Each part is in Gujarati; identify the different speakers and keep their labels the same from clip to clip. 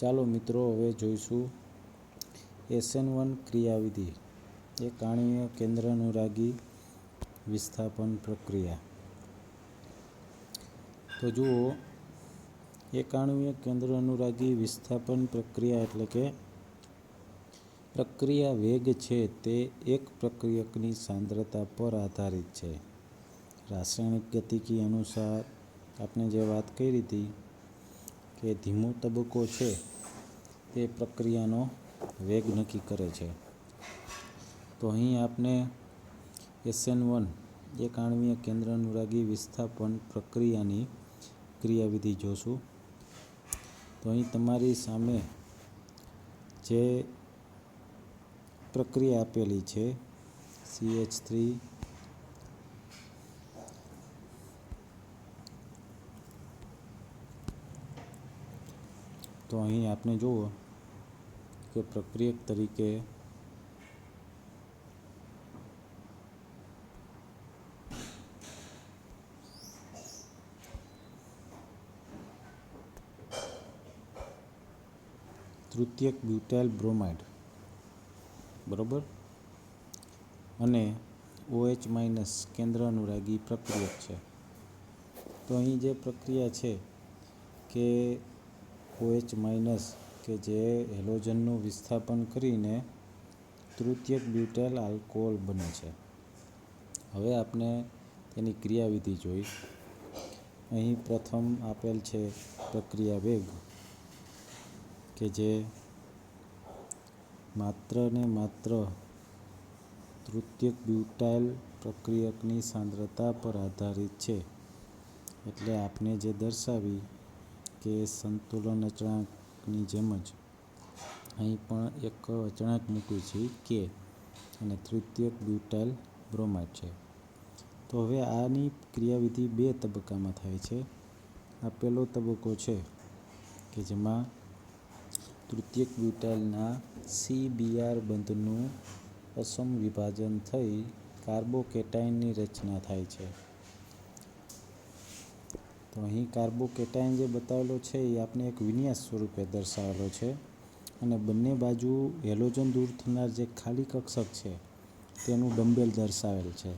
Speaker 1: ચાલો મિત્રો, હવે જોઈશું SN1 ક્રિયાવિધિ, એક આણ્વીય કેન્દ્રાનુરાગી વિસ્થાપન પ્રક્રિયા. તો જુઓ, એક આણ્વીય કેન્દ્રાનુરાગી વિસ્થાપન પ્રક્રિયા એટલે કે પ્રક્રિયા વેગ છે તે એક પ્રક્રિયકની સાંદ્રતા પર આધારિત છે. રાસાયણિક ગતિકી અનુસાર આપણે જે વાત કરી હતી કે ધીમો તબક્કો છે તે પ્રક્રિયાનો વેગ નક્કી કરે છે. તો અહીં આપણે SN1 એક આણ્વીય કેન્દ્રાનુરાગી વિસ્થાપન પ્રક્રિયાની ક્રિયાવિધિ જોશું. તો અહીં તમારી સામે જે પ્રક્રિયા આપેલી છે CH3 તો અહીં આપણે જુઓ કે પ્રક્રિયક તરીકે તૃતીયક બ્યુટાઇલ બ્રોમાઇડ બરાબર અને OH- કેન્દ્રાનુરાગી પ્રક્રિયક છે. તો અહીં જે પ્રક્રિયા છે કે OH- કે જે હેલોજનનું વિસ્થાપન કરીને તૃતીયક બ્યુટાઇલ આલ્કોહોલ બને છે. હવે આપણે તેની ક્રિયાવિધિ જોઈ. અહીં પ્રથમ આપેલ છે પ્રક્રિયા વેગ કે જે માત્ર ને માત્ર તૃતીયક બ્યુટાઇલ પ્રક્રિયકની સાંદ્રતા પર આધારિત છે. એટલે આપણે જે દર્શાવી કે સંતુલન અચળાંકની જેમ જ અહીં પણ એક અચળાંક મૂક્યું છે K અને તૃતીયક બ્યુટાઇલ બ્રોમાઇડ છે. તો હવે આની ક્રિયાવિધિ બે તબક્કામાં થાય છે. આ પહેલો તબક્કો છે કે જેમાં તૃતીયક બ્યુટાઇલના CBr બંધનું અસમ વિભાજન થઈ કાર્બોકેટાયનની રચના થાય છે. તો અહીં કાર્બોકેટાયન જે બતાવેલો છે એ આપણે એક વિન્યાસ સ્વરૂપે દર્શાવેલો છે અને બંને બાજુ હેલોજન દૂર થનાર જે ખાલી કક્ષક છે તેનું ડંબેલ દર્શાવેલ છે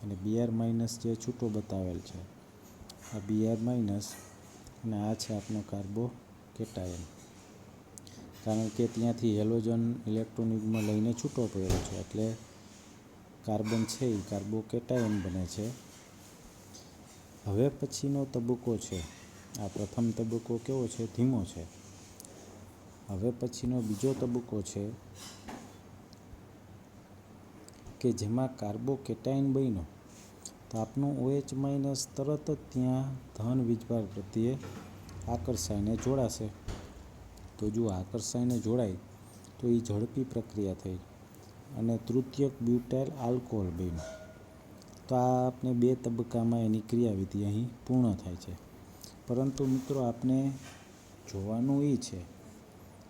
Speaker 1: અને Br- જે છૂટો બતાવેલ છે. આ Br- અને આ છે આપણો કાર્બોકેટાયન, કારણ કે ત્યાંથી હેલોજન ઇલેક્ટ્રોન યુગ્મ લઈને છૂટો પડ્યો છે એટલે કાર્બન છે એ કાર્બોકેટાયન બને છે. હવે પછીનો તબક્કો છે, આ પ્રથમ તબક્કો કેવો છે? ધીમો છે. હવે પછીનો બીજો તબક્કો છે કે જેમાં કાર્બોકેટાયન બન્યો તો આપણું OH- તરત જ ત્યાં ધન વીજભાર પ્રત્યે આકર્ષાઈને જોડાશે. તો જો આકર્ષાઈને જોડાય તો એ ઝડપી પ્રક્રિયા થઈ અને તૃતીયક બ્યુટાઇલ આલ્કોહોલ બન્યું. તો આ આપણે બે તબક્કામાં એની ક્રિયાવિધિ અહીં પૂર્ણ થાય છે. પરંતુ મિત્રો, આપણે જોવાનું એ છે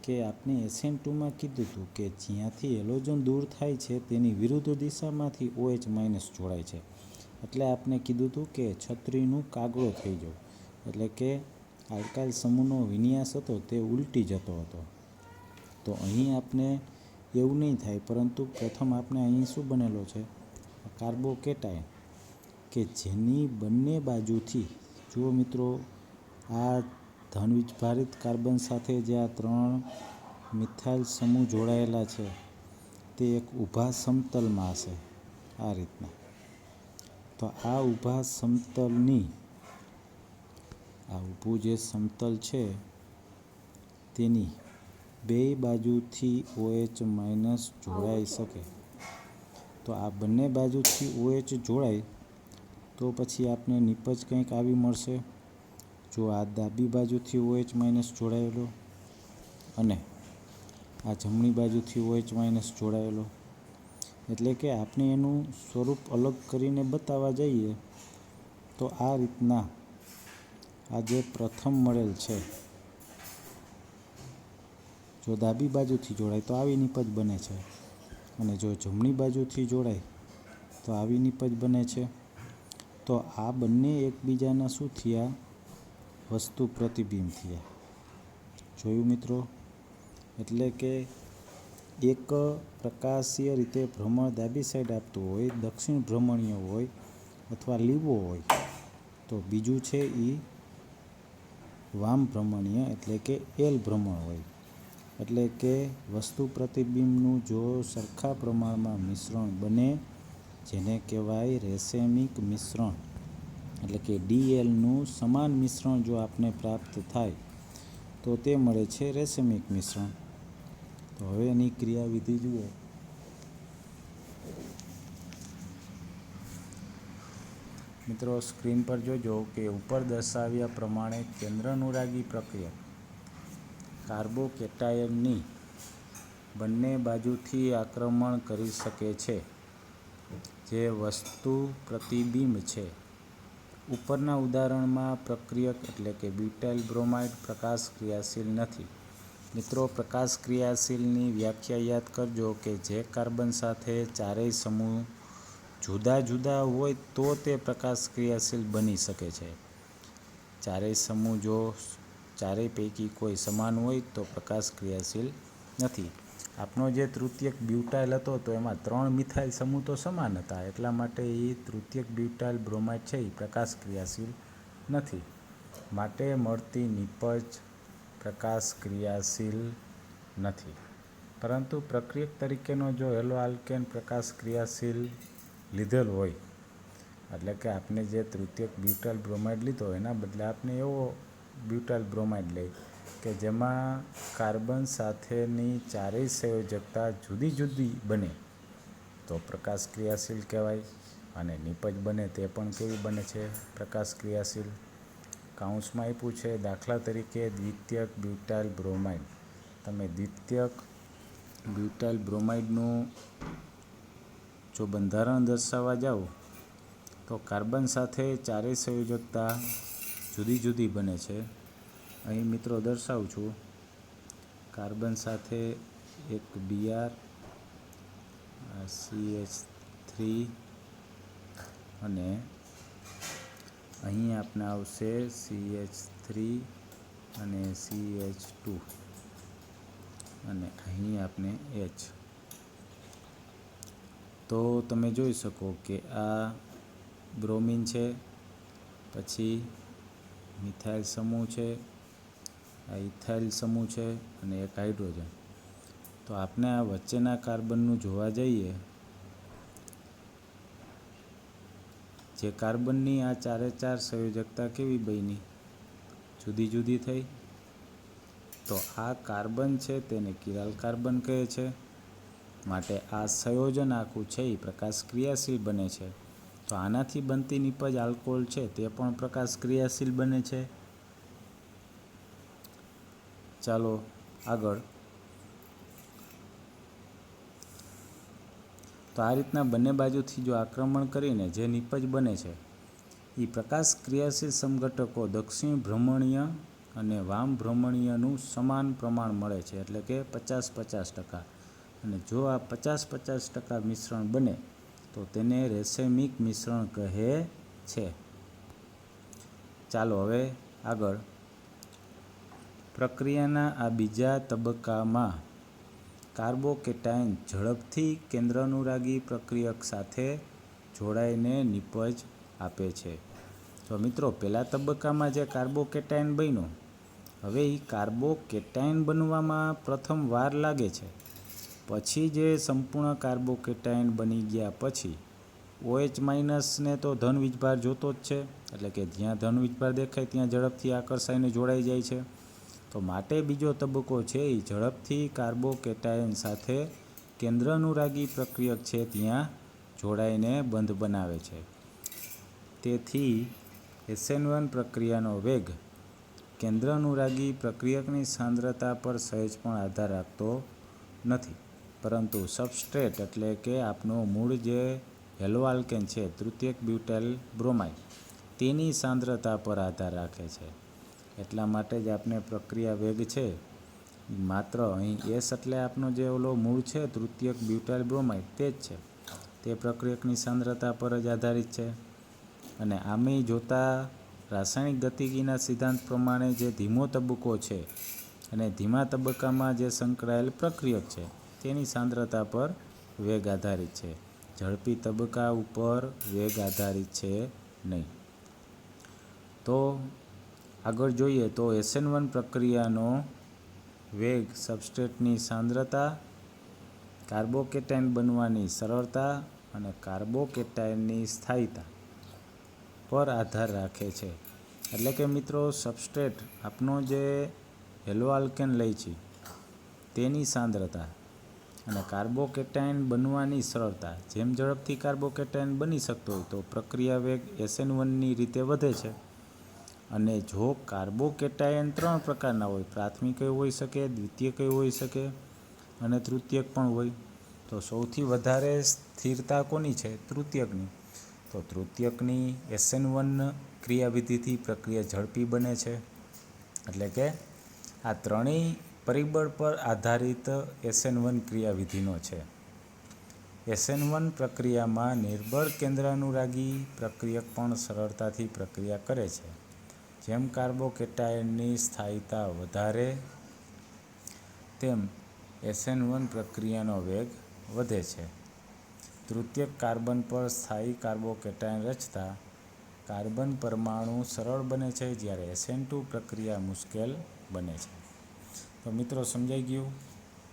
Speaker 1: કે આપણે SN2માં કીધું હતું કે જ્યાંથી હેલોજન દૂર થાય છે તેની વિરુદ્ધ દિશામાંથી OH- જોડાય છે. એટલે આપણે કીધું હતું કે છત્રીનું કાગળો થઈ જવું, એટલે કે આલ્કાઇલ સમૂહનો વિન્યાસ હતો તે ઉલટી જતો હતો. તો અહીં આપણે એવું નહીં થાય, પરંતુ પ્રથમ આપણે અહીં શું બનેલો છે? કાર્બોકેટાયન કે જેની બંને બાજુથી, જુઓ મિત્રો, આ ધનવીજભારિત કાર્બન સાથે જે આ ત્રણ મિથાઇલ સમૂહ જોડાયેલા છે તે એક ઊભા સમતલમાં હશે આ રીતના. તો આ ઊભા સમતલની, આ ઊભું જે સમતલ છે તેની બે બાજુથી OH- જોડાઈ શકે. તો આ બંને બાજુથી OH જોડાય તો પછી આપણે નિપજ કંઈક આવી મળશે. જો આ ડાબી બાજુથી OH- જોડાયેલો અને આ જમણી બાજુથી OH- જોડાયેલો, એટલે કે આપણે એનું સ્વરૂપ અલગ કરીને બતાવવા જઈએ તો આ રીતના આ જે પ્રથમ મળેલ છે, જો ડાબી બાજુથી જોડાય તો આવી નિપજ બને છે અને જો જમણી બાજુથી જોડાય તો આવી નિપજ બને છે. તો આ બંને એકબીજાના શું થયા? વસ્તુ પ્રતિબિંબ થયા. જોયું મિત્રો? એટલે કે એક પ્રકાશીય રીતે ભ્રમણ ડાબી સાઈડ આપતું હોય, દક્ષિણ ભ્રમણીય હોય અથવા લીવો હોય, તો બીજું છે એ વામ ભ્રમણીય એટલે કે એલ ભ્રમણ હોય. એટલે કે વસ્તુ પ્રતિબિંબનું જો સરખા પ્રમાણમાં મિશ્રણ બને, જેને કહેવાય રેસેમિક મિશ્રણ, એટલે કે DLનું સમાન મિશ્રણ જો આપને પ્રાપ્ત થાય તો તે મળે છે રેસેમિક મિશ્રણ. તો હવે એની ક્રિયાવિધિ જુઓ. મિત્રો સ્ક્રીન પર જોજો કે ઉપર દર્શાવ્યા પ્રમાણે કેન્દ્રાનુરાગી પ્રક્રિયા કાર્બોકેટાયનની બંને બાજુથી આક્રમણ કરી શકે છે. જે વસ્તુ પ્રતિબિંબ છે. ઉપરના ઉદાહરણમાં પ્રક્રિયક એટલે કે બ્યુટાઇલ બ્રોમાઇડ પ્રકાશ ક્રિયાશીલ નથી. મિત્રો પ્રકાશ ક્રિયાશીલની વ્યાખ્યા યાદ કરજો કે જે કાર્બન સાથે ચારેય સમૂહ જુદા જુદા હોય તો તે પ્રકાશ ક્રિયાશીલ બની શકે છે. ચારેય સમૂહ જો ચારેય પૈકી કોઈ સમાન હોય તો પ્રકાશ ક્રિયાશીલ નથી. આપનો જે તૃતીયક બ્યુટાઇલ હતો તો એમાં 3 મિથાઇલ સમૂહ તો સમાન હતા, એટલા માટે એ તૃતીયક બ્યુટાઇલ બ્રોમાઇડ છે એ પ્રકાશ ક્રિયાશીલ નથી. માટે મળતી નીપજ પ્રકાશ ક્રિયાશીલ નથી. પરંતુ પ્રક્રિયક તરીકેનો જો હેલો આલ્કેન પ્રકાશ ક્રિયાશીલ લીધેલ હોય, એટલે કે આપણે જે તૃતીયક બ્યુટાઇલ બ્રોમાઇડ લીધો એના બદલે આપણે એવો બ્યુટાઇલ બ્રોમાઇડ લઈ કે જેમાં કાર્બન સાથેની ચારેય સંયોજકતા જુદી જુદી બને તો પ્રકાશ ક્રિયાશીલ કહેવાય. અને નીપજ બને તે પણ કેવી બને છે? પ્રકાશ ક્રિયાશીલ. કાઉન્સમાં આપ્યું છે દાખલા તરીકે દ્વિતીયક બ્યુટાઇલ બ્રોમાઇડ. તમે દ્વિતીયક બ્યુટાઇલ બ્રોમાઇડનું જો બંધારણ દર્શાવવા જાઓ તો કાર્બન સાથે ચારેય સંયોજકતા જુદી જુદી બને છે. અહીં મિત્રો દર્શાવું છું. કાર્બન સાથે એક Br, CH3 અને અહીં આપણે આવશે CH3 અને CH2 અને અહીં આપણે H. તો તમે જોઈ શકો કે આ બ્રોમિન છે, પછી મિથાઇલ સમૂહ છે, આ ઇથાઇલ સમૂહ છે અને એક હાઇડ્રોજન. તો આપણે આ વચ્ચેના કાર્બનનું જોવા જઈએ, જે કાર્બનની આ ચારે ચાર સંયોજકતા કેવી બની? જુદી જુદી થઈ. તો આ કાર્બન છે તેને કિરાલ કાર્બન કહે છે. માટે આ સંયોજન આખું છે એ પ્રકાશ ક્રિયાશીલ બને છે. તો આનાથી બનતી નીપજ આલ્કોહોલ છે તે પણ પ્રકાશ ક્રિયાશીલ બને છે. ચાલો આગળ. તો આ રીતના બંને બાજુથી જો આક્રમણ કરીને જે નીપજ બને છે એ પ્રકાશ ક્રિયાશીલ સમઘટકો દક્ષિણ ભ્રમણીય અને વામ ભ્રમણીયનું સમાન પ્રમાણ મળે છે, એટલે કે 50-50%. અને જો આ 50-50% મિશ્રણ બને તો તેને રેસેમિક મિશ્રણ કહે છે. ચાલો હવે આગળ. પ્રક્રિયાના આ બીજા તબક્કામાં કાર્બોકેટાયન ઝડપથી કેન્દ્રાનુરાગી પ્રક્રિયક સાથે જોડાઈને નીપજ આપે છે. તો મિત્રો પહેલા તબક્કામાં જે કાર્બોકેટાયન બન્યો, હવે એ કાર્બોકેટાયન બનવામાં પ્રથમ વાર લાગે છે. પછી જે સંપૂર્ણ કાર્બોકેટાયન બની ગયા પછી OH- ને તો ધન વીજભાર જોતો જ છે, એટલે કે જ્યાં ધન વીજભાર દેખાય ત્યાં ઝડપથી આકર્ષાઈને જોડાઈ જાય છે. તો માટે બીજો તબક્કો છે એ ઝડપથી કાર્બોકેટાયન સાથે કેન્દ્રાનુરાગી પ્રક્રિયક છે ત્યાં જોડાઈને બંધ બનાવે છે. તેથી SN1 પ્રક્રિયાનો વેગ કેન્દ્રાનુરાગી પ્રક્રિયકની સાંદ્રતા પર સહેજ પણ આધાર રાખતો નથી, પરંતુ સબસ્ટ્રેટ એટલે કે આપનો મૂળ જે હેલો આલ્કેન છે તૃતીયક બ્યુટાઇલ બ્રોમાઇડ તેની સાંદ્રતા પર આધાર રાખે છે. એટલા માટે જ આપણે પ્રક્રિયા વેગ છે માત્ર અહીં S એટલે આપનો જે ઓલો મૂળ છે તૃતીયક બ્યુટાઇલ બ્રોમાઇડ તે જ છે, તે પ્રક્રિયકની સાંદ્રતા પર જ આધારિત છે. અને આમેય જોતાં રાસાયણિક ગતિકીના સિદ્ધાંત પ્રમાણે જે ધીમો તબક્કો છે અને ધીમા તબક્કામાં જે સંકળાયેલ પ્રક્રિયક છે તેની સાંદ્રતા પર વેગ આધારિત છે. ઝડપી તબક્કા ઉપર વેગ આધારિત છે નહીં. તો આગળ જોઈએ તો SN1 પ્રક્રિયાનો વેગ સબસ્ટ્રેટની સાંદ્રતા, કાર્બોકેટાયન બનવાની સરળતા અને કાર્બોકેટાયનની સ્થાયીતા પર આધાર રાખે છે. એટલે કે મિત્રો સબસ્ટ્રેટ આપનો જે હેલો આલ્કેન લઈ છે તેની સાંદ્રતા અને કાર્બોકેટાયન બનવાની સરળતા, જેમ ઝડપથી કાર્બોકેટાયન બની શકતો હોય તો પ્રક્રિયા વેગ SN1ની રીતે વધે છે. અને જો કાર્બોકેટાયન 3 પ્રકારના હોય, પ્રાથમિક હોઈ શકે, દ્વિતીયક હોઈ શકે અને તૃતીયક પણ હોય, તો સૌથી વધારે સ્થિરતા કોની છે? તૃતીયકની. તો તૃતીયકની SN1 ક્રિયાવિધિથી પ્રક્રિયા ઝડપી બને છે. એટલે કે આ ત્રણેય પરિબળ પર આધારિત SN1 ક્રિયાવિધિનો છે. SN1 પ્રક્રિયામાં નિર્બળ કેન્દ્રાનુરાગી પ્રક્રિયક પણ સરળતાથી પ્રક્રિયા કરે છે. જેમ કાર્બોકેટાયનની સ્થાયીતા વધારે તેમ SN1 પ્રક્રિયાનો વેગ વધે છે. તૃતીયક કાર્બન પર સ્થાયી કાર્બોકેટાયન રચતા કાર્બન પરમાણુ સરળ બને છે, જ્યારે SN2 પ્રક્રિયા મુશ્કેલ બને છે. તો મિત્રો સમજાઈ ગયું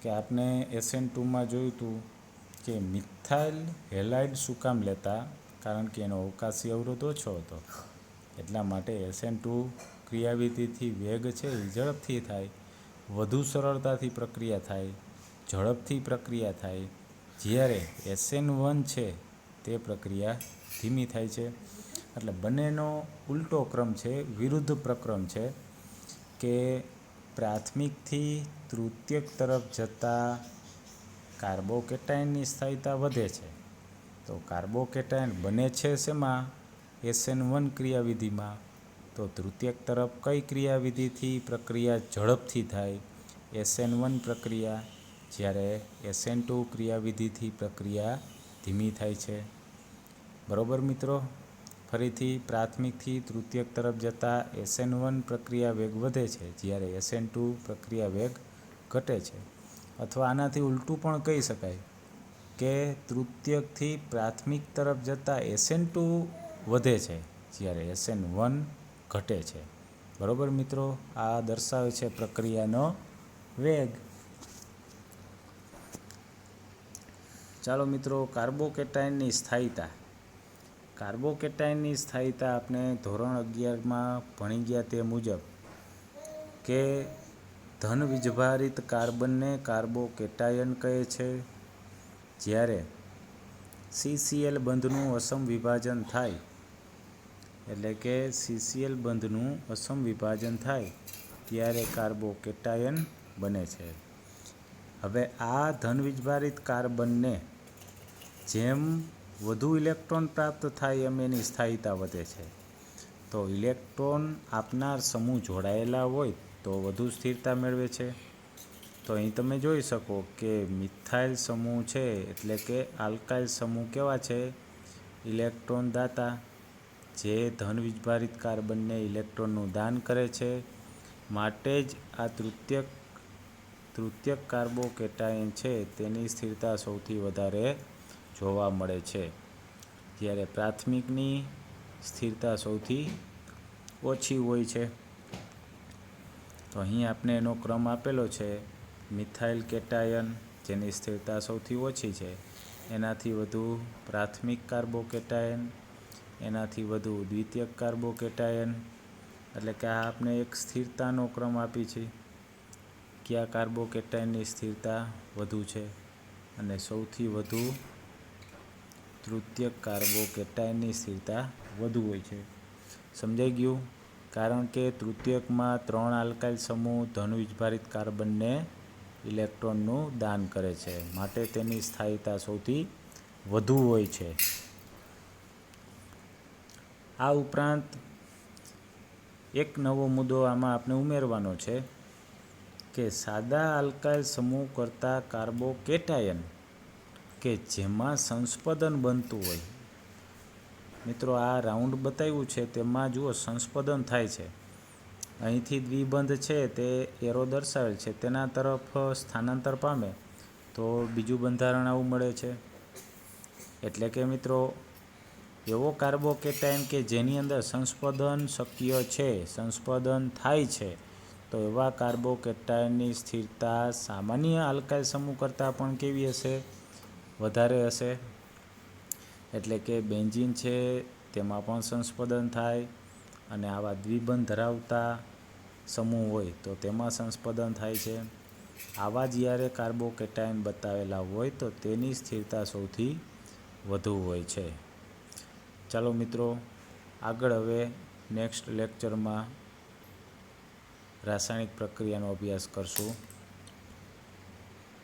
Speaker 1: કે આપણે SN2માં જોયું હતું કે મિથાઇલ હેલાઇડ શું કામ લેતા? કારણ કે એનો અવકાશી અવરોધ ઓછો હતો. એટલા માટે SN2 ક્રિયાવિધિથી વેગ છે એ ઝડપથી થાય, વધુ સરળતાથી પ્રક્રિયા થાય, ઝડપથી પ્રક્રિયા થાય. જ્યારે SN1 છે તે પ્રક્રિયા ધીમી થાય છે. એટલે બંનેનો ઉલટો ક્રમ છે, વિરુદ્ધ પ્રક્રમ છે કે પ્રાથમિકથી તૃતીયક તરફ જતાં કાર્બોકેટાયનની સ્થાયીતા વધે છે. તો કાર્બોકેટાયન બને છે શેમાં? SN1 ક્રિયાવિધિમાં. તો તૃતીયક તરફ કઈ ક્રિયાવિધિથી પ્રક્રિયા ઝડપથી થાય? SN1 પ્રક્રિયા. જ્યારે SN2 ક્રિયાવિધિથી પ્રક્રિયા ધીમી થાય છે. બરાબર મિત્રો? ફરીથી પ્રાથમિકથી તૃતીયક તરફ જતાં SN1 પ્રક્રિયા વેગ વધે છે, જ્યારે SN2 પ્રક્રિયા વેગ ઘટે છે. અથવા આનાથી ઉલટું પણ કહી શકાય કે તૃતીયકથી પ્રાથમિક તરફ જતાં SN2 વધે છે, જ્યારે SN1 ઘટે છે. બરાબર મિત્રો? આ દર્શાવે છે પ્રક્રિયાનો વેગ. ચાલો મિત્રો, કાર્બોકેટાયનની સ્થાયીતા. કાર્બોકેટાયનની સ્થાયીતા આપણે ધોરણ 11માં ભણી ગયા તે મુજબ કે ધન વીજભારિત કાર્બનને કાર્બોકેટાયન કહે છે. જ્યારે CCl બંધનું અસમ વિભાજન થાય, એટલે કે CCl બંધનું અસમ વિભાજન થાય ત્યારે કાર્બોકેટાયન બને છે. હવે આ ધન વીજભારિત કાર્બનને જેમ વધુ ઇલેક્ટ્રોન પ્રાપ્ત થાય એમ એની સ્થાયીતા વધે છે. તો ઇલેક્ટ્રોન આપનાર સમૂહ જોડાયેલા હોય તો વધુ સ્થિરતા મેળવે છે. તો અહીં તમે જોઈ શકો કે મિથાઇલ સમૂહ છે, એટલે કે આલ્કાઇલ સમૂહ કેવા છે? ઇલેક્ટ્રોન દાતા, જે ધન વીજભારિત કાર્બનને ઇલેક્ટ્રોનનું દાન કરે છે. માટે જ આ તૃતીયક કાર્બોકેટાયન છે તેની સ્થિરતા સૌથી વધારે જોવા મળે છે, જ્યારે પ્રાથમિકની સ્થિરતા સૌથી ઓછી હોય છે. તો અહીં આપણે એનો ક્રમ આપેલો છે. મિથાઇલ કેટાયન જેની સ્થિરતા સૌથી ઓછી છે, એનાથી વધુ પ્રાથમિક કાર્બોકેટાયન, એનાથી વધુ દ્વિતીયક કાર્બોકેટાયન. એટલે કે આ આપણે એક સ્થિરતાનો ક્રમ આપી છે. કયા કાર્બોકેટાયનની સ્થિરતા વધુ છે? અને સૌથી વધુ તૃતીયક કાર્બોકેટાયનની સ્થિરતા વધુ હોય છે. સમજાઈ ગયું? કારણ કે તૃતીયકમાં 3 આલ્કાઇલ સમૂહ ધન વીજભારિત કાર્બનને ઇલેક્ટ્રોનનું દાન કરે છે, માટે તેની સ્થાયીતા સૌથી વધુ હોય છે. આ ઉપરાંત એક નવો મુદ્દો આમાં આપણે ઉમેરવાનો છે કે સાદા આલ્કાઇલ સમૂહ કરતાં કાર્બોકેટાયન કે જેમાં સંસ્પદન બનતું હોય, મિત્રો આ રાઉન્ડ બતાવ્યું છે તેમાં જુઓ સંસ્પદન થાય છે. અહીંથી દ્વિબંધ છે તે એરો દર્શાવેલ છે તેના તરફ સ્થાનાંતર પામે તો બીજું બંધારણ આવું મળે છે. એટલે કે મિત્રો એવો કાર્બોકેટાયન કે જેની અંદર સંસ્પદન શક્ય છે, સંસ્પદન થાય છે, તો એવા કાર્બોકેટાયનની સ્થિરતા સામાન્ય આલ્કાઇલ સમૂહ કરતાં પણ કેવી હશે? વધારે હશે. એટલે કે બેન્ઝીન છે તેમાં પણ સંસ્પદન થાય અને આવા દ્વિબંધ ધરાવતા સમૂહ હોય તો તેમાં સંસ્પદન થાય છે. આવા જ્યારે કાર્બોકેટાયન બતાવેલા હોય તો તેની સ્થિરતા સૌથી વધુ હોય છે. ચાલો મિત્રો, આગળ હવે નેક્સ્ટ લેક્ચરમાં રાસાયણિક પ્રક્રિયાનો અભ્યાસ કરશું.